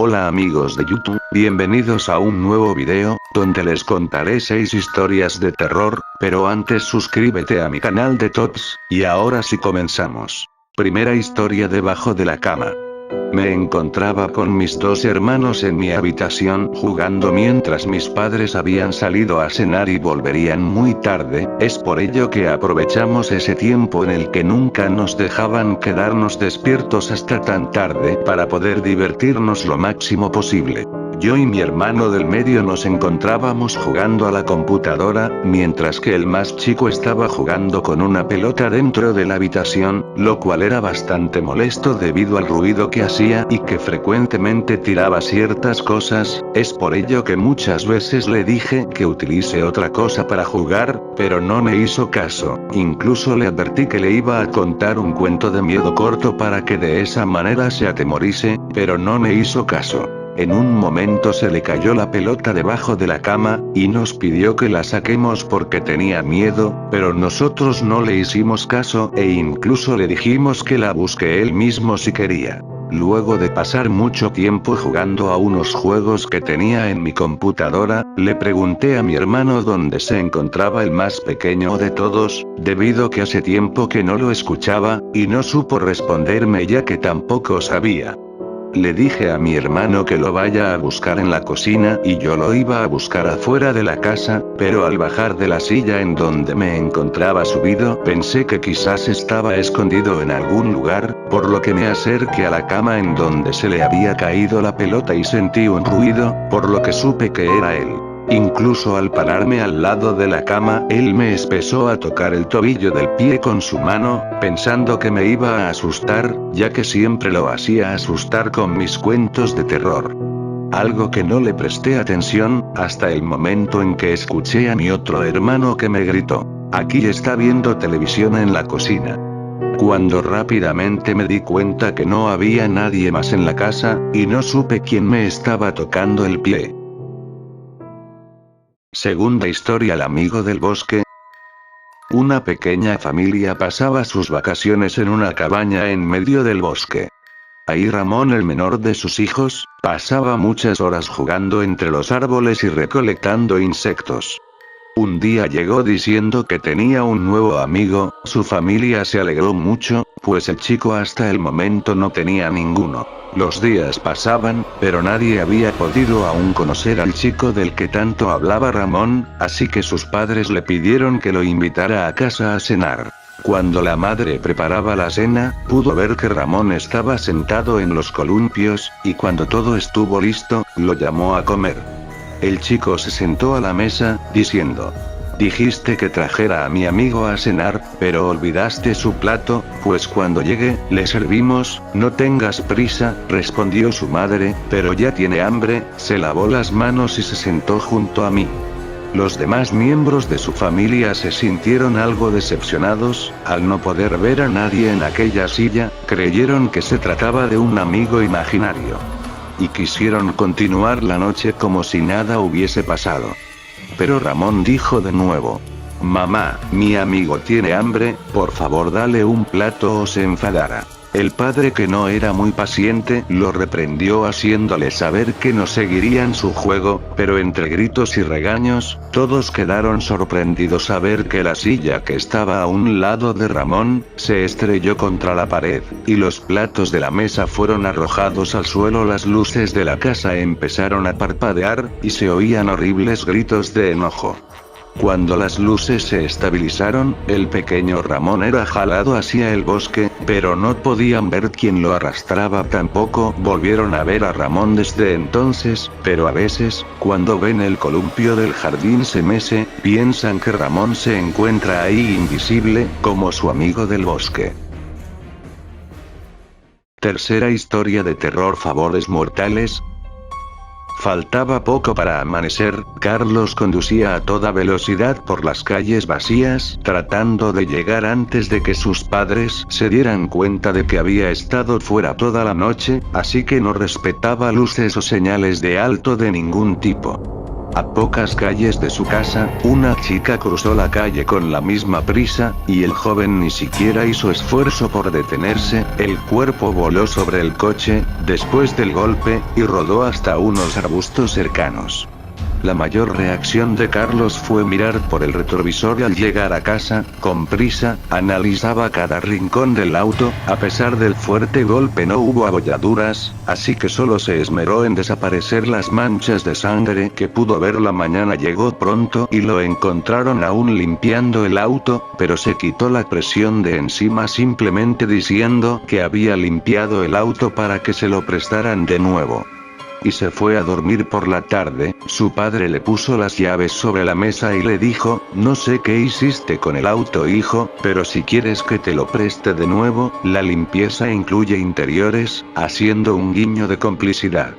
Hola amigos de YouTube, bienvenidos a un nuevo video, donde les contaré 6 historias de terror, pero antes suscríbete a mi canal de Tops, y ahora sí comenzamos. Primera historia debajo de la cama. Me encontraba con mis 2 hermanos en mi habitación jugando mientras mis padres habían salido a cenar y volverían muy tarde, es por ello que aprovechamos ese tiempo en el que nunca nos dejaban quedarnos despiertos hasta tan tarde para poder divertirnos lo máximo posible. Yo y mi hermano del medio nos encontrábamos jugando a la computadora, mientras que el más chico estaba jugando con una pelota dentro de la habitación, lo cual era bastante molesto debido al ruido que hacía y que frecuentemente tiraba ciertas cosas, es por ello que muchas veces le dije que utilice otra cosa para jugar, pero no me hizo caso, incluso le advertí que le iba a contar un cuento de miedo corto para que de esa manera se atemorice, pero no me hizo caso. En un momento se le cayó la pelota debajo de la cama, y nos pidió que la saquemos porque tenía miedo, pero nosotros no le hicimos caso e incluso le dijimos que la busque él mismo si quería. Luego de pasar mucho tiempo jugando a unos juegos que tenía en mi computadora, le pregunté a mi hermano dónde se encontraba el más pequeño de todos, debido que hace tiempo que no lo escuchaba, y no supo responderme ya que tampoco sabía. Le dije a mi hermano que lo vaya a buscar en la cocina y yo lo iba a buscar afuera de la casa, pero al bajar de la silla en donde me encontraba subido pensé que quizás estaba escondido en algún lugar, por lo que me acerqué a la cama en donde se le había caído la pelota y sentí un ruido, por lo que supe que era él. Incluso al pararme al lado de la cama, él me empezó a tocar el tobillo del pie con su mano, pensando que me iba a asustar, ya que siempre lo hacía asustar con mis cuentos de terror. Algo que no le presté atención, hasta el momento en que escuché a mi otro hermano que me gritó: "Aquí está viendo televisión en la cocina". Cuando rápidamente me di cuenta que no había nadie más en la casa, y no supe quién me estaba tocando el pie. Segunda historia: el amigo del bosque. Una pequeña familia pasaba sus vacaciones en una cabaña en medio del bosque. Ahí Ramón, el menor de sus hijos, pasaba muchas horas jugando entre los árboles y recolectando insectos. Un día llegó diciendo que tenía un nuevo amigo, su familia se alegró mucho, pues el chico hasta el momento no tenía ninguno. Los días pasaban, pero nadie había podido aún conocer al chico del que tanto hablaba Ramón, así que sus padres le pidieron que lo invitara a casa a cenar. Cuando la madre preparaba la cena, pudo ver que Ramón estaba sentado en los columpios, y cuando todo estuvo listo, lo llamó a comer. El chico se sentó a la mesa, diciendo: "Dijiste que trajera a mi amigo a cenar, pero olvidaste su plato, pues cuando llegue, le servimos, no tengas prisa", respondió su madre, pero ya tiene hambre. Se lavó las manos y se sentó junto a mí. Los demás miembros de su familia se sintieron algo decepcionados, al no poder ver a nadie en aquella silla, creyeron que se trataba de un amigo imaginario. Y quisieron continuar la noche como si nada hubiese pasado. Pero Ramón dijo de nuevo: "Mamá, mi amigo tiene hambre, por favor dale un plato", o se enfadará. El padre, que no era muy paciente, lo reprendió haciéndole saber que no seguirían su juego, pero entre gritos y regaños, todos quedaron sorprendidos a ver que la silla que estaba a un lado de Ramón, se estrelló contra la pared, y los platos de la mesa fueron arrojados al suelo. Las luces de la casa empezaron a parpadear, y se oían horribles gritos de enojo. Cuando las luces se estabilizaron, el pequeño Ramón era jalado hacia el bosque, pero no podían ver quién lo arrastraba. Tampoco volvieron a ver a Ramón desde entonces, pero a veces, cuando ven el columpio del jardín se mece, piensan que Ramón se encuentra ahí invisible, como su amigo del bosque. Tercera historia de terror: favores mortales. Faltaba poco para amanecer, Carlos conducía a toda velocidad por las calles vacías, tratando de llegar antes de que sus padres se dieran cuenta de que había estado fuera toda la noche, así que no respetaba luces o señales de alto de ningún tipo. A pocas calles de su casa, una chica cruzó la calle con la misma prisa, y el joven ni siquiera hizo esfuerzo por detenerse, el cuerpo voló sobre el coche, después del golpe, y rodó hasta unos arbustos cercanos. La mayor reacción de Carlos fue mirar por el retrovisor y al llegar a casa, con prisa, analizaba cada rincón del auto, a pesar del fuerte golpe no hubo abolladuras, así que solo se esmeró en desaparecer las manchas de sangre que pudo ver. La mañana llegó pronto y lo encontraron aún limpiando el auto, pero se quitó la presión de encima simplemente diciendo que había limpiado el auto para que se lo prestaran de nuevo. Y se fue a dormir. Por la tarde, su padre le puso las llaves sobre la mesa y le dijo, no sé qué hiciste con el auto, hijo, pero si quieres que te lo preste de nuevo, la limpieza incluye interiores, haciendo un guiño de complicidad.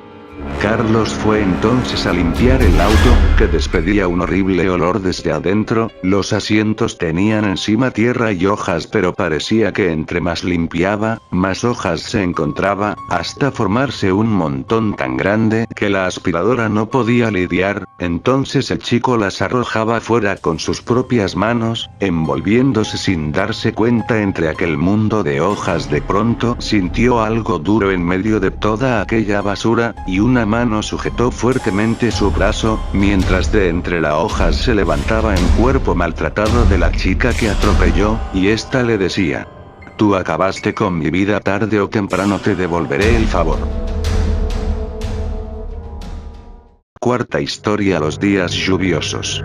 Carlos fue entonces a limpiar el auto, que despedía un horrible olor desde adentro. Los asientos tenían encima tierra y hojas, pero parecía que entre más limpiaba, más hojas se encontraba, hasta formarse un montón tan grande que la aspiradora no podía lidiar. Entonces el chico las arrojaba fuera con sus propias manos, envolviéndose sin darse cuenta entre aquel mundo de hojas. De pronto sintió algo duro en medio de toda aquella basura, y una mano sujetó fuertemente su brazo, mientras de entre las hojas se levantaba el cuerpo maltratado de la chica que atropelló, y ésta le decía: tú acabaste con mi vida, tarde o temprano te devolveré el favor. Cuarta historia: los días lluviosos.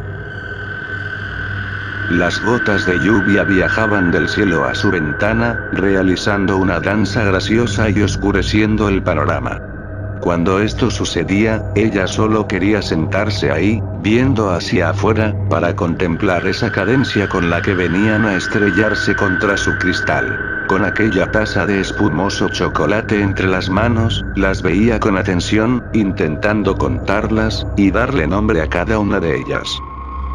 Las gotas de lluvia viajaban del cielo a su ventana, realizando una danza graciosa y oscureciendo el panorama. Cuando esto sucedía, ella solo quería sentarse ahí, viendo hacia afuera, para contemplar esa cadencia con la que venían a estrellarse contra su cristal. Con aquella taza de espumoso chocolate entre las manos, las veía con atención, intentando contarlas, y darle nombre a cada una de ellas.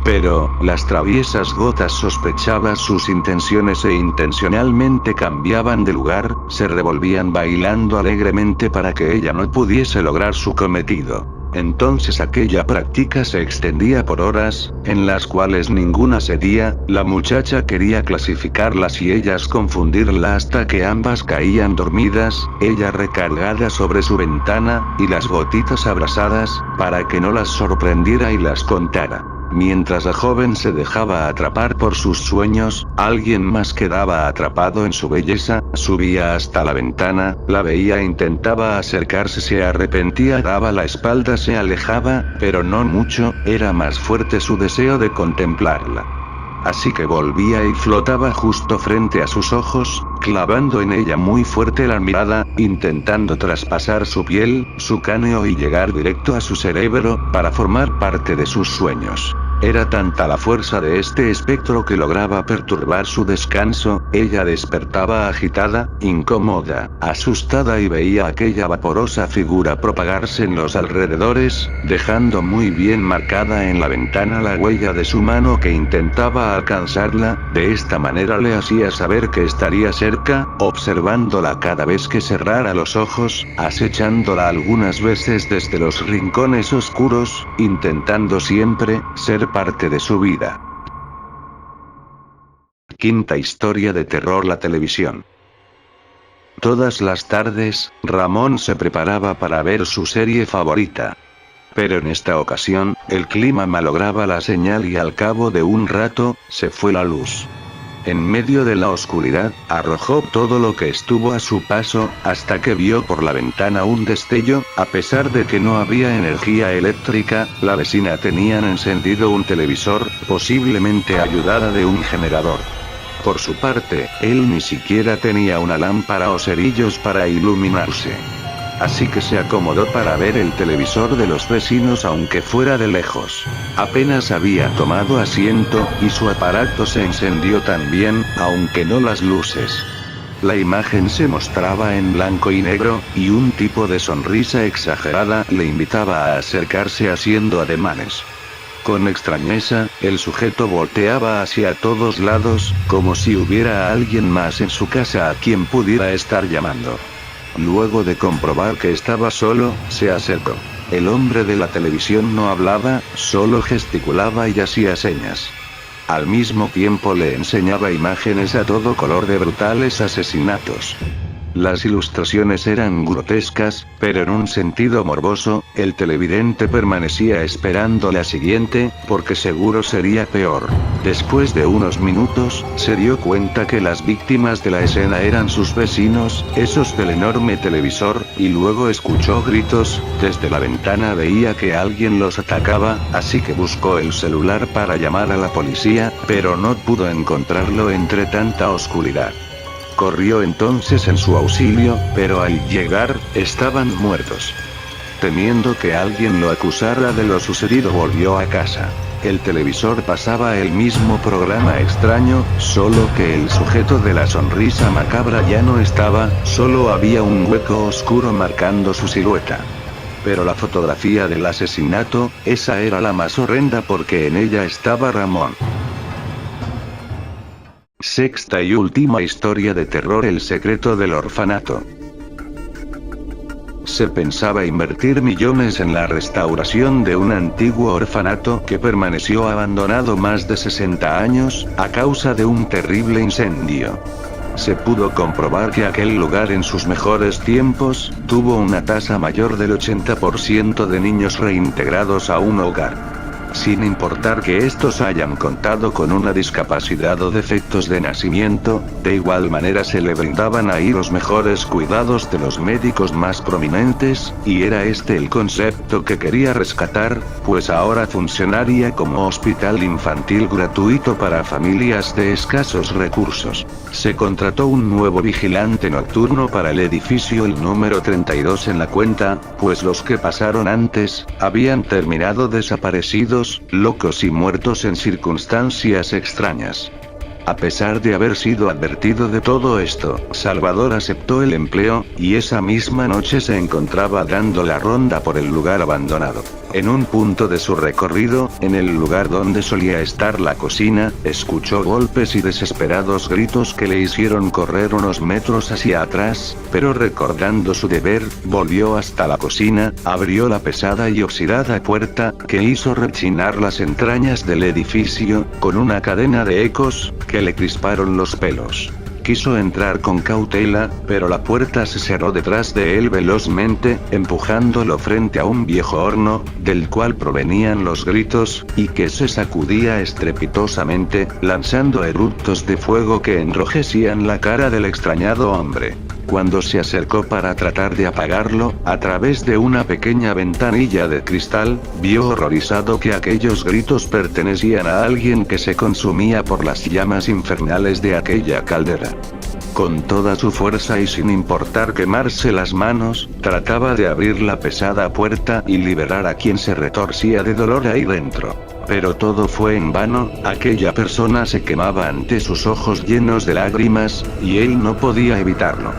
Pero, las traviesas gotas sospechaban sus intenciones e intencionalmente cambiaban de lugar, se revolvían bailando alegremente para que ella no pudiese lograr su cometido. Entonces aquella práctica se extendía por horas, en las cuales ninguna cedía. La muchacha quería clasificarlas y ellas confundirla hasta que ambas caían dormidas, ella recargada sobre su ventana, y las gotitas abrazadas, para que no las sorprendiera y las contara. Mientras la joven se dejaba atrapar por sus sueños, alguien más quedaba atrapado en su belleza, subía hasta la ventana, la veía, intentaba acercarse, se arrepentía, daba la espalda, se alejaba, pero no mucho, era más fuerte su deseo de contemplarla. Así que volvía y flotaba justo frente a sus ojos, clavando en ella muy fuerte la mirada, intentando traspasar su piel, su cráneo y llegar directo a su cerebro, para formar parte de sus sueños. Era tanta la fuerza de este espectro que lograba perturbar su descanso. Ella despertaba agitada, incómoda, asustada, y veía aquella vaporosa figura propagarse en los alrededores, dejando muy bien marcada en la ventana la huella de su mano que intentaba alcanzarla. De esta manera le hacía saber que estaría cerca, observándola cada vez que cerrara los ojos, acechándola algunas veces desde los rincones oscuros, intentando siempre ser parte de su vida. Quinta historia de terror: la televisión. Todas las tardes, Ramón se preparaba para ver su serie favorita. Pero en esta ocasión, el clima malograba la señal y al cabo de un rato, se fue la luz. En medio de la oscuridad, arrojó todo lo que estuvo a su paso, hasta que vio por la ventana un destello. A pesar de que no había energía eléctrica, la vecina tenían encendido un televisor, posiblemente ayudada de un generador. Por su parte, él ni siquiera tenía una lámpara o cerillos para iluminarse. Así que se acomodó para ver el televisor de los vecinos aunque fuera de lejos. Apenas había tomado asiento, y su aparato se encendió también, aunque no las luces. La imagen se mostraba en blanco y negro, y un tipo de sonrisa exagerada le invitaba a acercarse haciendo ademanes. Con extrañeza, el sujeto volteaba hacia todos lados, como si hubiera alguien más en su casa a quien pudiera estar llamando. Luego de comprobar que estaba solo, se acercó. El hombre de la televisión no hablaba, solo gesticulaba y hacía señas. Al mismo tiempo le enseñaba imágenes a todo color de brutales asesinatos. Las ilustraciones eran grotescas, pero en un sentido morboso. El televidente permanecía esperando la siguiente, porque seguro sería peor. Después de unos minutos, se dio cuenta que las víctimas de la escena eran sus vecinos, esos del enorme televisor, y luego escuchó gritos. Desde la ventana veía que alguien los atacaba, así que buscó el celular para llamar a la policía, pero no pudo encontrarlo entre tanta oscuridad. Corrió entonces en su auxilio, pero al llegar, estaban muertos. Temiendo que alguien lo acusara de lo sucedido, volvió a casa. El televisor pasaba el mismo programa extraño, solo que el sujeto de la sonrisa macabra ya no estaba, solo había un hueco oscuro marcando su silueta. Pero la fotografía del asesinato, esa era la más horrenda porque en ella estaba Ramón. Sexta y última historia de terror: el secreto del orfanato. Se pensaba invertir millones en la restauración de un antiguo orfanato que permaneció abandonado más de 60 años, a causa de un terrible incendio. Se pudo comprobar que aquel lugar en sus mejores tiempos, tuvo una tasa mayor del 80% de niños reintegrados a un hogar. Sin importar que estos hayan contado con una discapacidad o defectos de nacimiento, de igual manera se le brindaban ahí los mejores cuidados de los médicos más prominentes, y era este el concepto que quería rescatar, pues ahora funcionaría como hospital infantil gratuito para familias de escasos recursos. Se contrató un nuevo vigilante nocturno para el edificio, el número 32 en la cuenta, pues los que pasaron antes, habían terminado desaparecidos, locos y muertos en circunstancias extrañas. A pesar de haber sido advertido de todo esto, Salvador aceptó el empleo, y esa misma noche se encontraba dando la ronda por el lugar abandonado. En un punto de su recorrido, en el lugar donde solía estar la cocina, escuchó golpes y desesperados gritos que le hicieron correr unos metros hacia atrás, pero recordando su deber, volvió hasta la cocina, abrió la pesada y oxidada puerta, que hizo rechinar las entrañas del edificio, con una cadena de ecos, que le crisparon los pelos. Quiso entrar con cautela, pero la puerta se cerró detrás de él velozmente, empujándolo frente a un viejo horno, del cual provenían los gritos, y que se sacudía estrepitosamente, lanzando eruptos de fuego que enrojecían la cara del extrañado hombre. Cuando se acercó para tratar de apagarlo, a través de una pequeña ventanilla de cristal, vio horrorizado que aquellos gritos pertenecían a alguien que se consumía por las llamas infernales de aquella caldera. Con toda su fuerza y sin importar quemarse las manos, trataba de abrir la pesada puerta y liberar a quien se retorcía de dolor ahí dentro. Pero todo fue en vano, aquella persona se quemaba ante sus ojos llenos de lágrimas, y él no podía evitarlo.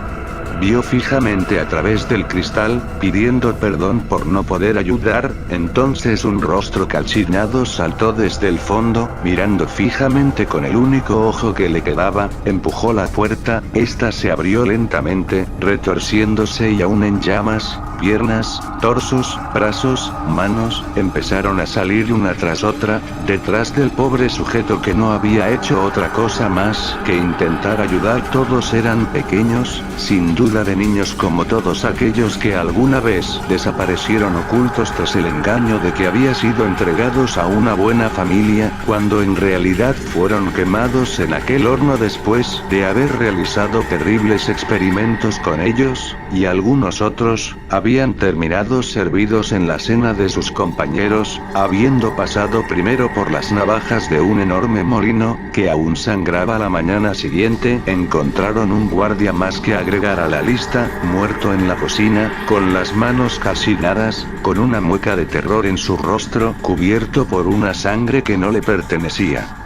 Vio fijamente a través del cristal, pidiendo perdón por no poder ayudar. Entonces un rostro calcinado saltó desde el fondo, mirando fijamente con el único ojo que le quedaba, empujó la puerta, esta se abrió lentamente, retorciéndose y aún en llamas. Piernas, torsos, brazos, manos, empezaron a salir una tras otra, detrás del pobre sujeto que no había hecho otra cosa más que intentar ayudar. Todos eran pequeños, sin duda de niños, como todos aquellos que alguna vez desaparecieron ocultos tras el engaño de que había sido entregados a una buena familia, cuando en realidad fueron quemados en aquel horno después de haber realizado terribles experimentos con ellos, y algunos otros habían terminado servidos en la cena de sus compañeros, habiendo pasado primero por las navajas de un enorme molino, que aún sangraba. La mañana siguiente, encontraron un guardia más que agregar a la lista, muerto en la cocina, con las manos calcinadas, con una mueca de terror en su rostro, cubierto por una sangre que no le pertenecía.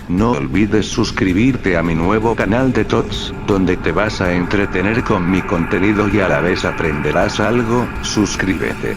No olvides suscribirte a mi nuevo canal de Tots, donde te vas a entretener con mi contenido y a la vez aprenderás algo. Suscríbete.